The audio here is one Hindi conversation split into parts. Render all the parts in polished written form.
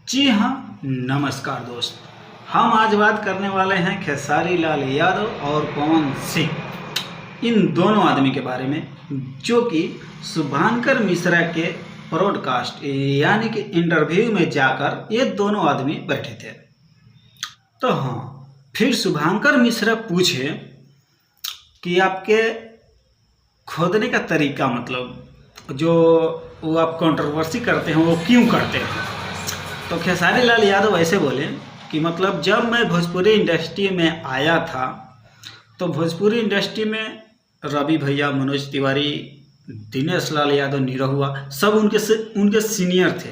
जी हाँ, नमस्कार दोस्त। हम आज बात करने वाले हैं खेसारी लाल यादव और पवन सिंह, इन दोनों आदमी के बारे में, जो कि शुभांकर मिश्रा के पॉडकास्ट यानी कि इंटरव्यू में जाकर ये दोनों आदमी बैठे थे। तो हाँ, फिर शुभांकर मिश्रा पूछे कि आपके खोदने का तरीका, मतलब जो वो आप कंट्रोवर्सी करते हैं वो क्यों करते हैं। तो खेसारी लाल यादव ऐसे बोले कि मतलब जब मैं भोजपुरी इंडस्ट्री में आया था तो भोजपुरी इंडस्ट्री में रवि भैया, मनोज तिवारी, दिनेश लाल यादव, निरहुआ सब उनके सीनियर थे।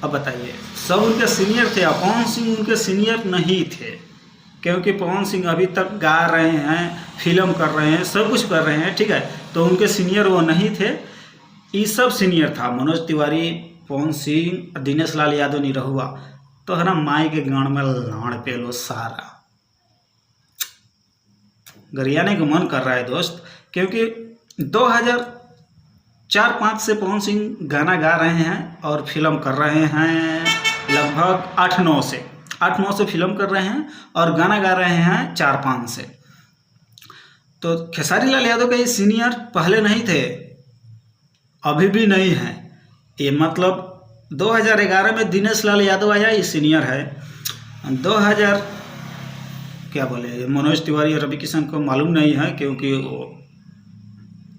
अब बताइए, सब उनके सीनियर थे। पवन सिंह उनके सीनियर नहीं थे, क्योंकि पवन सिंह अभी तक गा रहे हैं, फिल्म कर रहे हैं, सब कुछ कर रहे हैं, ठीक है। तो उनके सीनियर वो नहीं थे, ये सब सीनियर था। मनोज तिवारी, पवन सिंह, दिनेश लाल यादव, निरहुआ। तो है ना, माई के गाँव में लाड़ पे लो सारा। गरियाने का मन कर रहा है दोस्त, क्योंकि 2004-05 से पवन सिंह गाना गा रहे हैं और फिल्म कर रहे हैं। लगभग 8-9 से फिल्म कर रहे हैं और गाना गा रहे हैं 4-5 से। तो खेसारी लाल यादव के ये सीनियर पहले नहीं थे, अभी भी नहीं है। ये मतलब 2011 में दिनेश लाल यादव आया, ये सीनियर है। 2000 क्या बोले, मनोज तिवारी और रवि किशन को मालूम नहीं है, क्योंकि वो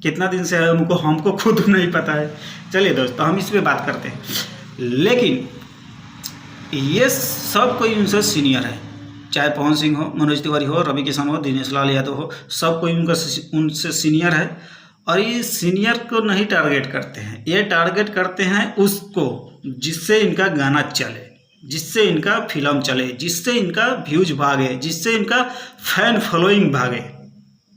कितना दिन से है हमको खुद नहीं पता है। चलिए दोस्तों, हम इस पे बात करते हैं। लेकिन ये सब कोई उनसे सीनियर है, चाहे पवन सिंह हो, मनोज तिवारी हो, रवि किशन हो, दिनेश लाल यादव हो, सब कोई उनसे सीनियर है। और ये सीनियर को नहीं टारगेट करते हैं, ये टारगेट करते हैं उसको जिससे इनका गाना चले, जिससे इनका फिल्म चले, जिससे इनका व्यूज भागे, जिससे इनका फैन फॉलोइंग भागे,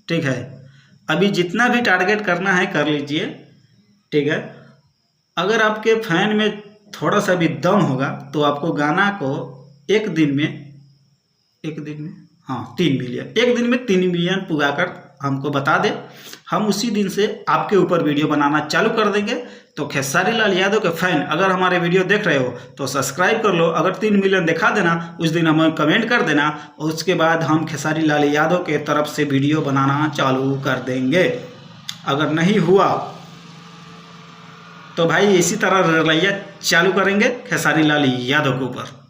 ठीक है। अभी जितना भी टारगेट करना है कर लीजिए, ठीक है। अगर आपके फैन में थोड़ा सा भी दम होगा तो आपको गाना को एक दिन में 3 मिलियन पुगाकर हमको बता दे, हम उसी दिन से आपके ऊपर वीडियो बनाना चालू कर देंगे। तो खेसारी लाल यादव के फैन अगर हमारे वीडियो देख रहे हो तो सब्सक्राइब कर लो। अगर 3 मिलियन दिखा देना, उस दिन हमें कमेंट कर देना, और उसके बाद हम खेसारी लाल यादव के तरफ से वीडियो बनाना चालू कर देंगे। अगर नहीं हुआ तो भाई इसी तरह रवैया चालू करेंगे खेसारी लाल यादव के ऊपर।